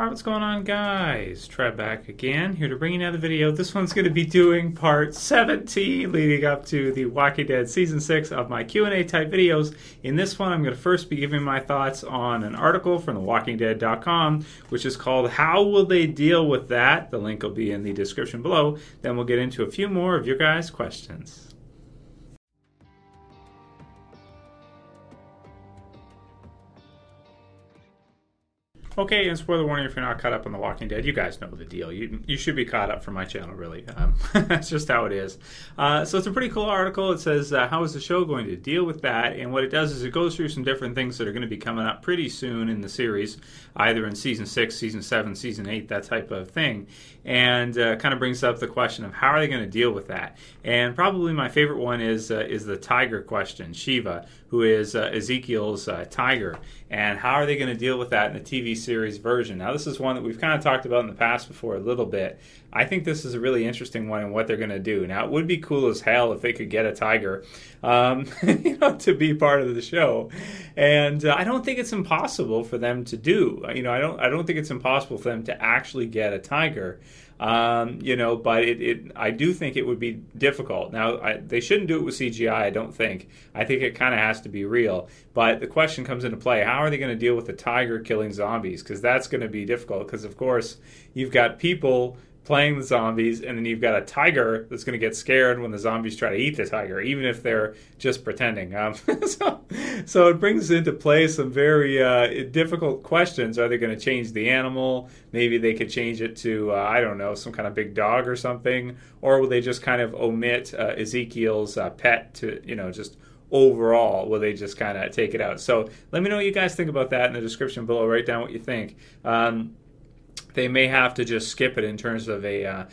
Alright, what's going on, guys? Trev back again, here to bring you another video. This one's going to be doing part 17 leading up to the Walking Dead Season 6 of my Q&A type videos. In this one, I'm going to first be giving my thoughts on an article from thewalkingdead.com, which is called How Will They Deal With That? The link will be in the description below. Then we'll get into a few more of your guys' questions. Okay, and spoiler warning if you're not caught up on The Walking Dead, you guys know the deal. You should be caught up for my channel, really. That's just how it is. So it's a pretty cool article. It says, how is the show going to deal with that? And what it does is it goes through some different things that are going to be coming up pretty soon in the series, either in Season 6, Season 7, Season 8, that type of thing. And kind of brings up the question of how are they going to deal with that? And probably my favorite one is the tiger question, Shiva, who is Ezekiel's tiger. And how are they going to deal with that in the TV series version? Now, this is one that we've kind of talked about in the past before a little bit. I think this is a really interesting one in what they're going to do. Now, it would be cool as hell if they could get a tiger to be part of the show. And I don't think it's impossible for them to do. I don't think it's impossible for them to actually get a tiger. But I do think it would be difficult. Now, they shouldn't do it with CGI, I don't think. I think it kind of has to be real. But the question comes into play, how are they going to deal with the tiger killing zombies? Because that's going to be difficult, because, of course, you've got people playing the zombies, and then you've got a tiger that's going to get scared when the zombies try to eat the tiger, even if they're just pretending. So it brings into play some very difficult questions. Are they going to change the animal? Maybe they could change it to, I don't know, some kind of big dog or something. Or will they just kind of omit Ezekiel's pet to, just overall? Will they just kind of take it out? So let me know what you guys think about that in the description below. Write down what you think. They may have to just skip it in terms of a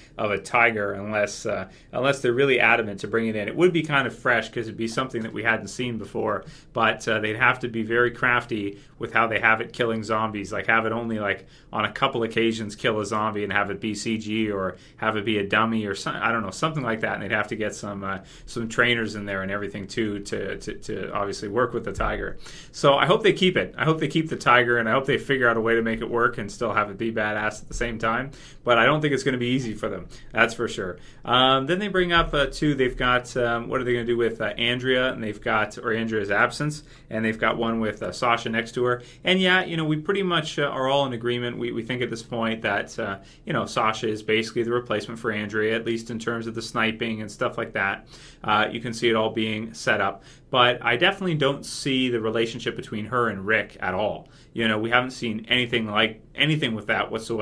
tiger unless they're really adamant to bring it in. It would be kind of fresh because it'd be something that we hadn't seen before, but they'd have to be very crafty with how they have it killing zombies. Like have it only like on a couple occasions kill a zombie and have it be CG or have it be a dummy or something. I don't know, something like that. And they'd have to get some trainers in there and everything too to obviously work with the tiger. So I hope they keep it. I hope they keep the tiger, and I hope they figure out a way to make it work and still have it be badass at the same time, but I don't think it's going to be easy for them, that's for sure. Then they bring up too, they've got what are they going to do with Andrea, and they've got, or Andrea's absence, and they've got one with Sasha next to her. And yeah, we pretty much are all in agreement. We think at this point that Sasha is basically the replacement for Andrea, at least in terms of the sniping and stuff like that. You can see it all being set up, but I definitely don't see the relationship between her and Rick at all. We haven't seen anything with that whatsoever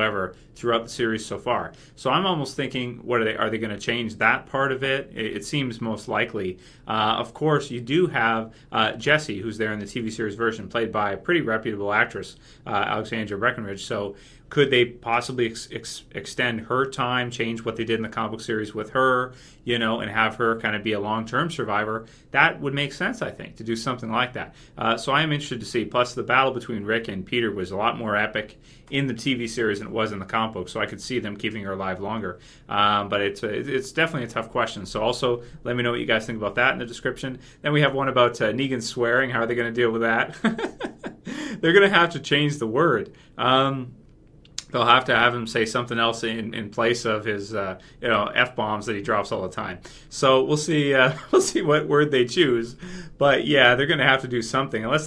throughout the series so far. So I'm almost thinking, are they going to change that part of it? It seems most likely. Of course, you do have Jesse, who's there in the TV series version, played by a pretty reputable actress, Alexandra Breckenridge. So could they possibly extend her time, change what they did in the comic book series with her, and have her kind of be a long-term survivor? That would make sense, I think, to do something like that. So I am interested to see. Plus, the battle between Rick and Peter was a lot more epic in the TV series than it was in the comic book, so I could see them keeping her alive longer. But it's definitely a tough question. So also, let me know what you guys think about that in the description. Then we have one about Negan swearing. How are they going to deal with that? They're going to have to change the word. They'll have to have him say something else in place of his, F-bombs that he drops all the time. So we'll see. We'll see what word they choose. But yeah, they're going to have to do something unless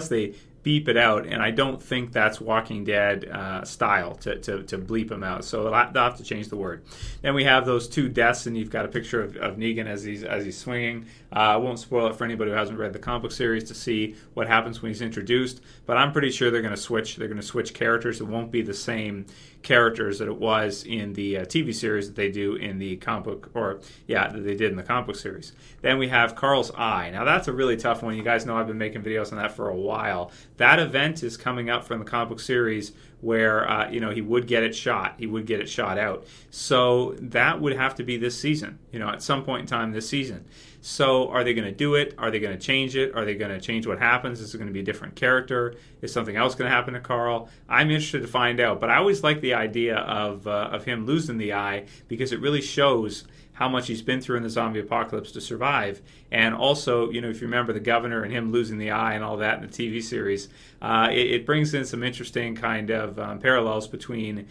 they beep it out, and I don't think that's Walking Dead style to bleep him out. So they'll have to change the word. Then we have those two deaths, and you've got a picture of Negan as he's swinging. I won't spoil it for anybody who hasn't read the comic book series to see what happens when he's introduced, but I'm pretty sure they're going to switch. They're going to switch characters. It won't be the same characters that it was in the TV series that they do in the comic book, that they did in the comic book series. Then we have Carl's eye. Now that's a really tough one. You guys know I've been making videos on that for a while. That event is coming up from the comic book series where he would get it shot. He would get it shot out. So that would have to be this season, at some point in time this season. So are they going to do it? Are they going to change it? Are they going to change what happens? Is it going to be a different character? Is something else going to happen to Carl? I'm interested to find out. But I always like the idea of him losing the eye, because it really shows how much he's been through in the zombie apocalypse to survive. And also, you know, if you remember the governor and him losing the eye and all that in the TV series, it brings in some interesting kind of parallels between,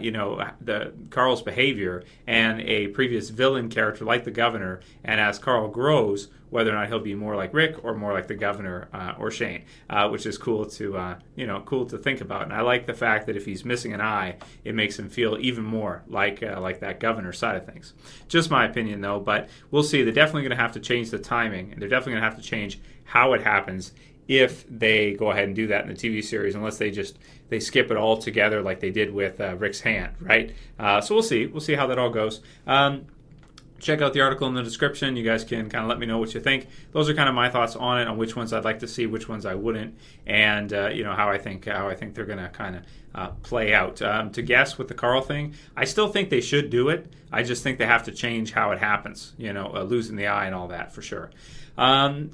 you know, Carl's behavior and a previous villain character like the governor. And as Carl grows, whether or not he'll be more like Rick or more like the governor or Shane, which is cool to you know, cool to think about. And I like the fact that if he's missing an eye, it makes him feel even more like that governor side of things. Just my opinion, though, but we'll see. They're definitely going to have to change the timing, and they're definitely going to have to change how it happens if they go ahead and do that in the TV series, unless they skip it all together like they did with Rick's hand, right? So we'll see. We'll see how that all goes. Check out the article in the description. You guys can kind of let me know what you think. Those are kind of my thoughts on it, on which ones I'd like to see, which ones I wouldn't, and you know, how I think they're going to kind of play out. To guess with the Carl thing, I still think they should do it. I just think they have to change how it happens. You know, losing the eye and all that for sure.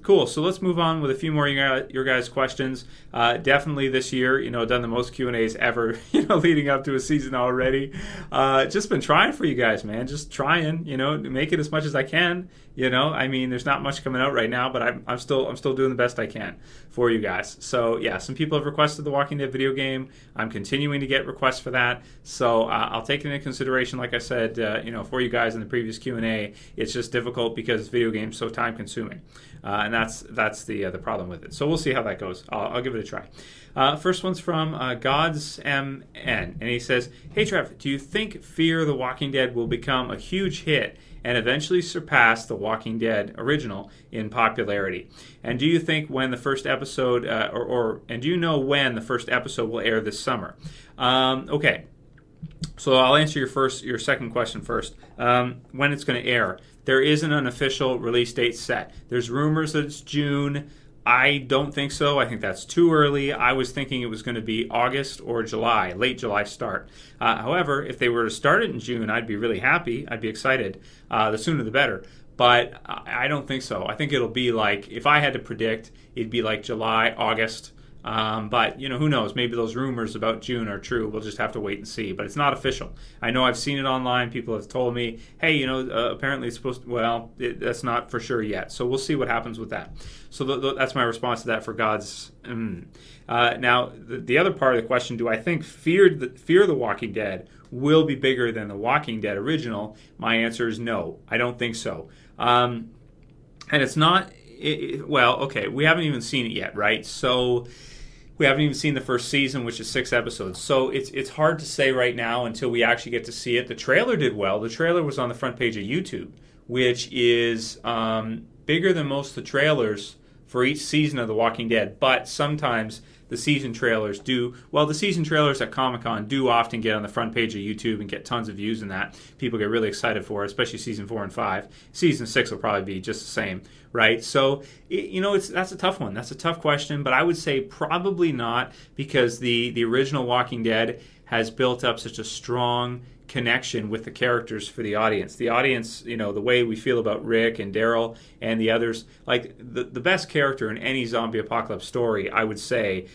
Cool. So let's move on with a few more of your guys' questions. Definitely this year, you know, done the most Q&As ever, you know, leading up to a season already. Just been trying for you guys, man. Just trying, you know, to make it as much as I can. You know, I mean, there's not much coming out right now, but I'm still doing the best I can for you guys. So yeah, some people have requested the Walking Dead video game. I'm continuing to get requests for that. So I'll take it into consideration. Like I said, you know, for you guys in the previous Q&A, it's just difficult because video games so time consuming. And that's the problem with it. So we'll see how that goes. I'll give it a try. First one's from Godzmn, and he says, "Hey Trev, do you think Fear the Walking Dead will become a huge hit and eventually surpass The Walking Dead original in popularity? And do you think when the first episode, and do you know when the first episode will air this summer?" Okay. So I'll answer your second question first. When it's going to air. There isn't an official release date set. There's rumors that it's June. I don't think so. I think that's too early. I was thinking it was going to be August or July, late July start. However, if they were to start it in June, I'd be really happy. I'd be excited. The sooner the better. But I don't think so. I think it'll be like, if I had to predict, it'd be like July, August. But, you know, who knows? Maybe those rumors about June are true. We'll just have to wait and see. But it's not official. I know I've seen it online. People have told me, hey, you know, apparently it's supposed to, well, that's not for sure yet. So we'll see what happens with that. So that's my response to that for Godzmn. Now, the other part of the question, do I think Fear the Walking Dead will be bigger than The Walking Dead original? My answer is no. I don't think so. And it's not, well, okay, we haven't even seen it yet, right? So we haven't even seen the first season, which is 6 episodes. So it's hard to say right now until we actually get to see it. The trailer did well. The trailer was on the front page of YouTube, which is bigger than most of the trailers for each season of The Walking Dead. But sometimes the season trailers do, well, the season trailers at Comic-Con do often get on the front page of YouTube and get tons of views in that. People get really excited for it, especially season 4 and 5. Season 6 will probably be just the same, right? So, you know, that's a tough one. That's a tough question, but I would say probably not, because the original Walking Dead has built up such a strong connection with the characters for the audience. The audience, you know, the way we feel about Rick and Daryl and the others, like the best character in any zombie apocalypse story, I would say,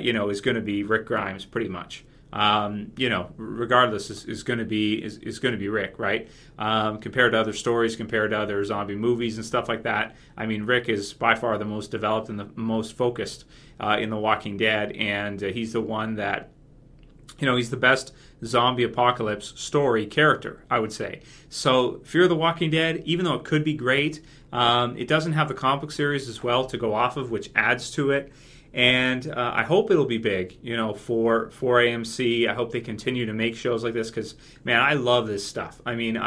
you know, is going to be Rick Grimes, pretty much. You know, regardless, is going to be Rick, right? Compared to other stories, compared to other zombie movies and stuff like that. I mean, Rick is by far the most developed and the most focused in The Walking Dead, and he's the one that, you know, he's the best zombie apocalypse story character, I would say. So Fear the Walking Dead, even though it could be great, it doesn't have the comic book series as well to go off of, which adds to it. And I hope it'll be big, you know, for AMC. I hope they continue to make shows like this because, man, I love this stuff. I mean,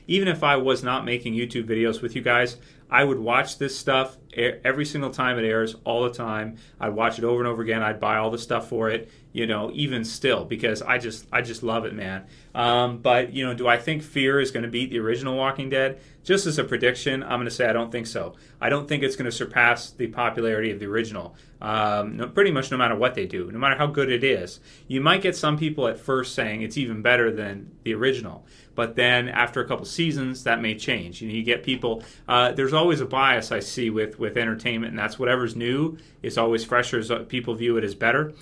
even if I was not making YouTube videos with you guys, I would watch this stuff every single time it airs, all the time. I'd watch it over and over again. I'd buy all the stuff for it, you know, even still, because I just love it, man. But, you know, do I think Fear is going to beat the original Walking Dead? Just as a prediction, I'm going to say I don't think so. I don't think it's going to surpass the popularity of the original. Pretty much no matter what they do, no matter how good it is. You might get some people at first saying it's even better than the original. but then after a couple seasons, that may change. You get people. There's always a bias I see with entertainment, and that's whatever's new is always fresher. So people view it as better.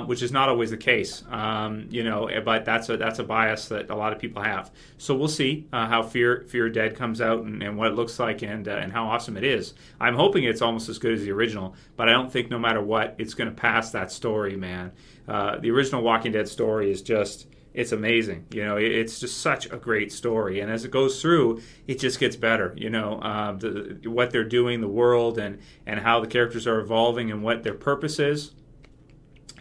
Which is not always the case, but that's a bias that a lot of people have. So we'll see how Fear Dead comes out and what it looks like and how awesome it is. I'm hoping it's almost as good as the original, but I don't think no matter what, it's going to pass that story, man. The original Walking Dead story is just, it's amazing. It's just such a great story. And as it goes through, it just gets better. What they're doing, the world, and how the characters are evolving and what their purpose is.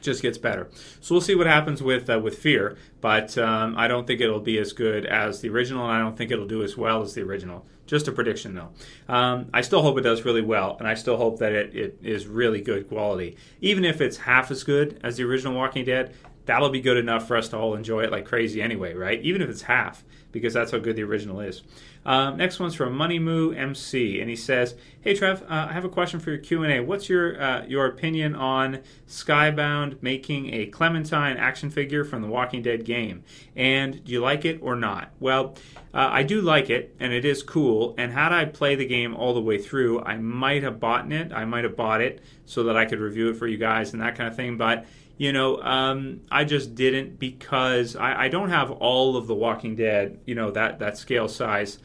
Just gets better. So we'll see what happens with Fear, but I don't think it'll be as good as the original, and I don't think it'll do as well as the original. Just a prediction, though. I still hope it does really well, and I still hope that it is really good quality. Even if it's half as good as the original Walking Dead, that'll be good enough for us to all enjoy it like crazy anyway, right? Even if it's half, because that's how good the original is. Next one's from monkeymoo MC, and he says, "Hey Trev, I have a question for your Q&A. What's your opinion on Skybound making a Clementine action figure from the Walking Dead game? And do you like it or not?" Well, I do like it, and it is cool. And had I played the game all the way through, I might have bought it. I might have bought it so that I could review it for you guys and that kind of thing. But I just didn't because I don't have all of the Walking Dead, that scale size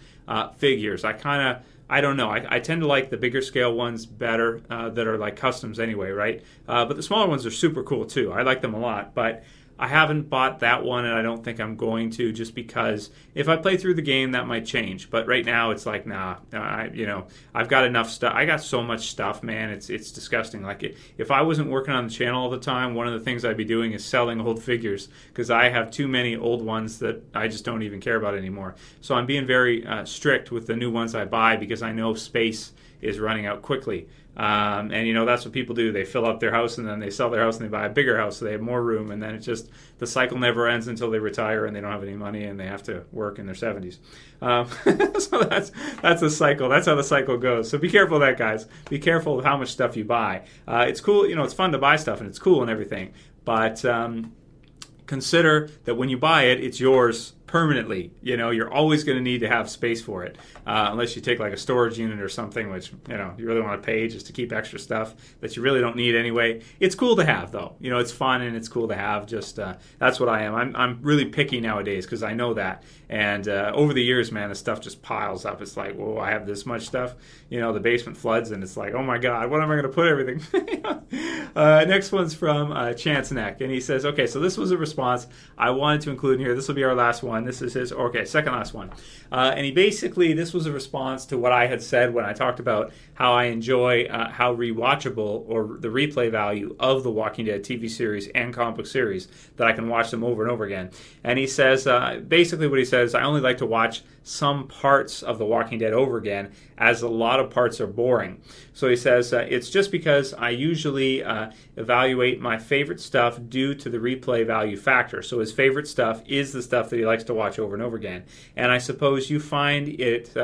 figures. I don't know. I tend to like the bigger scale ones better that are like customs anyway, right? But the smaller ones are super cool too. I like them a lot, but I haven't bought that one, and I don't think I'm going to, just because if I play through the game, that might change. But right now, it's like, nah. I've got enough stuff. I got so much stuff, man. It's disgusting. Like, if I wasn't working on the channel all the time, one of the things I'd be doing is selling old figures, because I have too many old ones that I just don't even care about anymore. So I'm being very strict with the new ones I buy, because I know space is running out quickly. And that's what people do. They fill up their house, and then they sell their house, and they buy a bigger house, so they have more room, and then it's just, the cycle never ends until they retire and they don't have any money and they have to work in their 70s. So that's the cycle. That's how the cycle goes. So be careful of that, guys. Be careful of how much stuff you buy. It's cool, it's fun to buy stuff, and it's cool and everything, but consider that when you buy it, it's yours permanently. You're always going to need to have space for it, unless you take like a storage unit or something, which you really want to pay just to keep extra stuff that you really don't need anyway. It's cool to have, though. It's fun and it's cool to have. Just that's what I am. I'm really picky nowadays, because I know that. And over the years, man, the stuff just piles up. It's like, whoa, I have this much stuff. The basement floods, and it's like, oh my God, what am I going to put everything? Next one's from ChanCeNecK, and he says, okay, so this was a response I wanted to include in here. This will be our last one. This is his, second last one. And he basically, this was a response to what I had said when I talked about how I enjoy how rewatchable, or the replay value of the Walking Dead TV series and comic book series, that I can watch them over and over again. And he says, basically what he says, I only like to watch some parts of The Walking Dead over again, as a lot of parts are boring. So he says, it's just because I usually evaluate my favorite stuff due to the replay value factor. So his favorite stuff is the stuff that he likes to watch over and over again. And I suppose you find it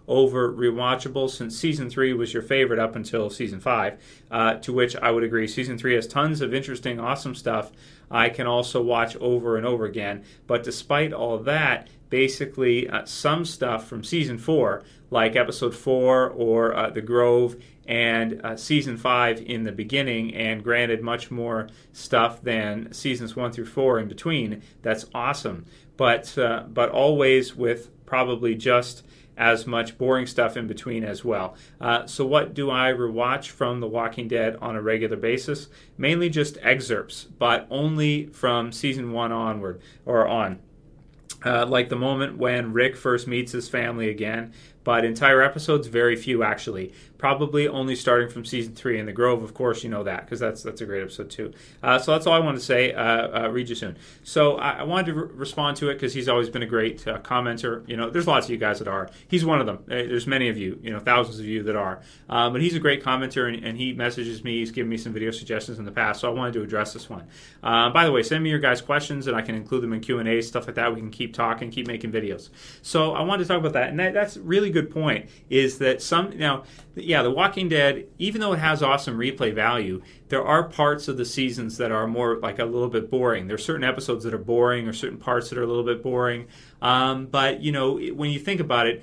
over rewatchable, since Season 3 was your favorite up until Season 5, to which I would agree. Season 3 has tons of interesting, awesome stuff I can also watch over and over again. But despite all that, basically some stuff from Season 4, like Episode 4 or The Grove, and Season 5 in the beginning, and granted much more stuff than Seasons 1 through 4 in between, that's awesome. But always with probably just as much boring stuff in between as well. So what do I rewatch from The Walking Dead on a regular basis? Mainly just excerpts, but only from Season 1 onward, or on. Like the moment when Rick first meets his family again, but entire episodes, very few actually. Probably only starting from Season 3. In The Grove, of course, you know that, because that's a great episode too. So that's all I wanted to say. Read you soon. So I wanted to respond to it, because he's always been a great commenter. There's lots of you guys that are. He's one of them. There's many of you, thousands of you that are. But he's a great commenter, and he messages me. He's given me some video suggestions in the past, so I wanted to address this one. By the way, send me your guys' questions, and I can include them in Q&A, stuff like that. We can keep talking, keep making videos. So I wanted to talk about that, and that's really good point, is that The Walking Dead, even though it has awesome replay value, there are parts of the seasons that are more like a little bit boring. There's certain episodes that are boring or certain parts that are a little bit boring. But, when you think about it,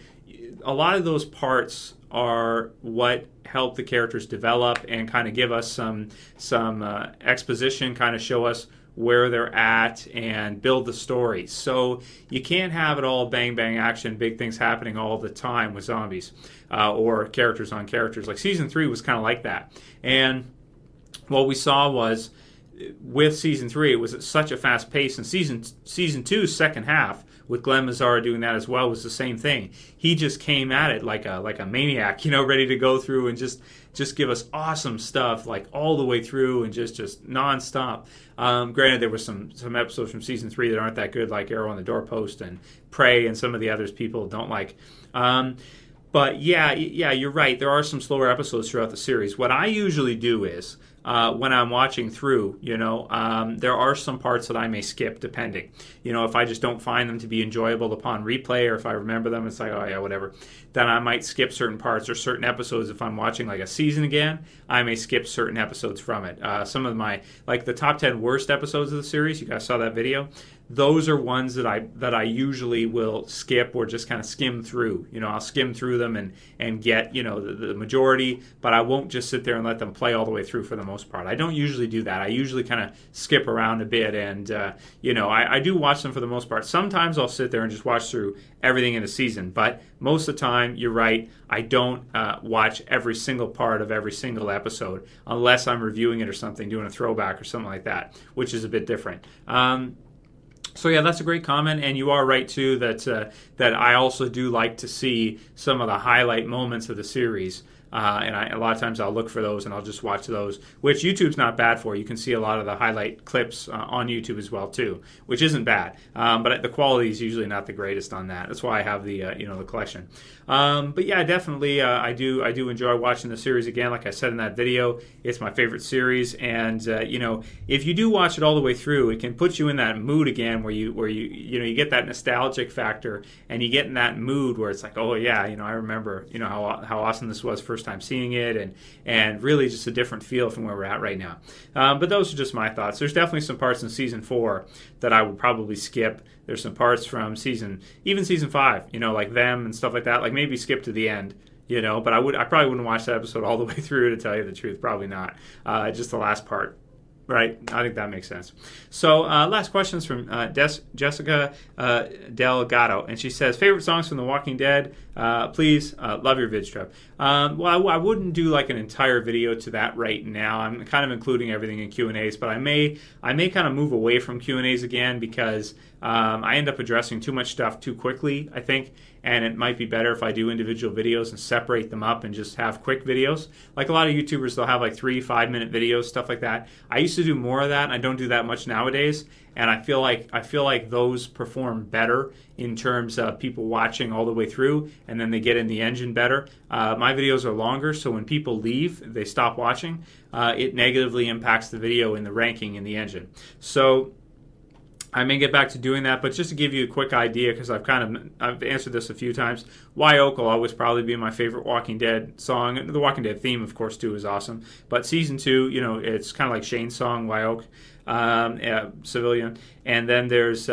a lot of those parts are what help the characters develop and kind of give us some exposition, kind of show us where they're at and build the story. So you can't have it all bang bang action, big things happening all the time with zombies or characters on characters. Like season 3 was kind of like that. And what we saw was with season 3, it was at such a fast pace. And season 2's second half, with Glenn Mazzara doing that as well, was the same thing. He just came at it like a maniac, ready to go through and just give us awesome stuff, like all the way through and just nonstop. Granted, there were some episodes from season 3 that aren't that good, like Arrow on the Doorpost and Prey, and some of the others people don't like. But yeah, you're right. There are some slower episodes throughout the series. What I usually do is, when I'm watching through, there are some parts that I may skip depending. If I just don't find them to be enjoyable upon replay, or if I remember them, it's like, oh yeah, whatever. Then I might skip certain parts or certain episodes. If I'm watching like a season again, I may skip certain episodes from it. Some of my, like the top 10 worst episodes of the series, you guys saw that video. Those are ones that I usually will skip or just kind of skim through. I'll skim through them and get, the majority, but I won't just sit there and let them play all the way through for the most part. I don't usually do that. I usually kind of skip around a bit and, I do watch them for the most part. Sometimes I'll sit there and just watch through everything in a season, but most of the time, you're right, I don't watch every single part of every single episode unless I'm reviewing it or something, doing a throwback or something like that, which is a bit different. So yeah, that's a great comment, and you are right too that I also do like to see some of the highlight moments of the series. And a lot of times I'll look for those and I'll just watch those, which YouTube's not bad for. You can see a lot of the highlight clips on YouTube as well too, which isn't bad. But the quality is usually not the greatest on that. That's why I have the the collection. But yeah, definitely I do enjoy watching the series again. Like I said in that video, it's my favorite series, and if you do watch it all the way through, it can put you in that mood again where you get that nostalgic factor and you get in that mood where it's like, oh yeah, I remember how awesome this was first time seeing it, and really just a different feel from where we're at right now. But those are just my thoughts. There's definitely some parts in season 4 that I would probably skip. There's some parts from season 5, like them and stuff like that, like maybe skip to the end, but I probably wouldn't watch that episode all the way through, to tell you the truth. Probably not. Just the last part. Right, I think that makes sense. So last question is from Jessica Delgado, and she says, favorite songs from The Walking Dead, please, love your vids, Trev. Well, I wouldn't do like an entire video to that right now. I'm kind of including everything in Q&As, but I may kind of move away from Q&As again because I end up addressing too much stuff too quickly, I think, and it might be better if I do individual videos and separate them up and just have quick videos. Like a lot of YouTubers, they'll have like 3-5 minute videos, stuff like that. I used to do more of that, and I don't do that much nowadays. And I feel like those perform better in terms of people watching all the way through, and then they get in the engine better. My videos are longer, so when people leave, they stop watching. It negatively impacts the video in the ranking in the engine. So I may get back to doing that, but just to give you a quick idea, because I've answered this a few times, Why Oak will always probably be my favorite Walking Dead song. The Walking Dead theme, of course, too, is awesome. But season 2, it's kind of like Shane's song, Why Oak, Civilian. And then there's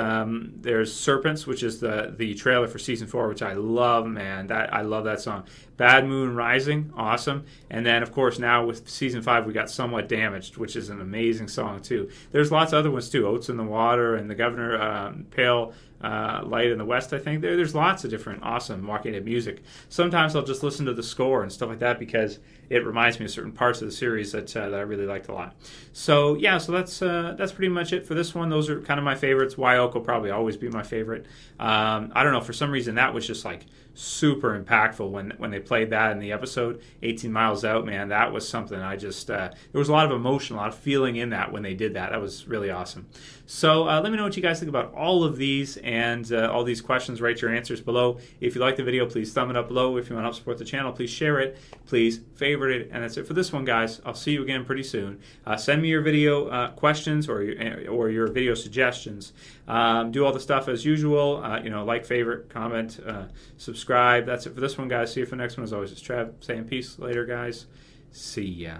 Serpents, which is the trailer for season 4, which I love, man. I love that song. Bad Moon Rising, awesome. And then, of course, now with season 5, we got Somewhat Damaged, which is an amazing song, too. There's lots of other ones, too. Oats in the Water and The Governor, Pale Light in the West, I think. There's lots of different awesome Walking Dead music. Sometimes I'll just listen to the score and stuff like that because it reminds me of certain parts of the series that I really liked a lot. So, yeah, so that's pretty much it for this one. Those are kind of my favorites. Why Oak will probably always be my favorite. I don't know, for some reason that was just like super impactful when they played that in the episode 18 Miles Out. Man, that was something I just there was a lot of emotion, a lot of feeling in that when they did that. That was really awesome. So let me know what you guys think about all of these and all these questions. Write your answers below. If you like the video, please thumb it up below. If you want to help support the channel, please share it, please favorite it. And that's it for this one, guys. I'll see you again pretty soon. Send me your video questions questions or your video suggestions. Do all the stuff as usual. Like, favorite, comment, subscribe. That's it for this one, guys. See you for the next one. As always, it's Trev saying peace later, guys. See ya.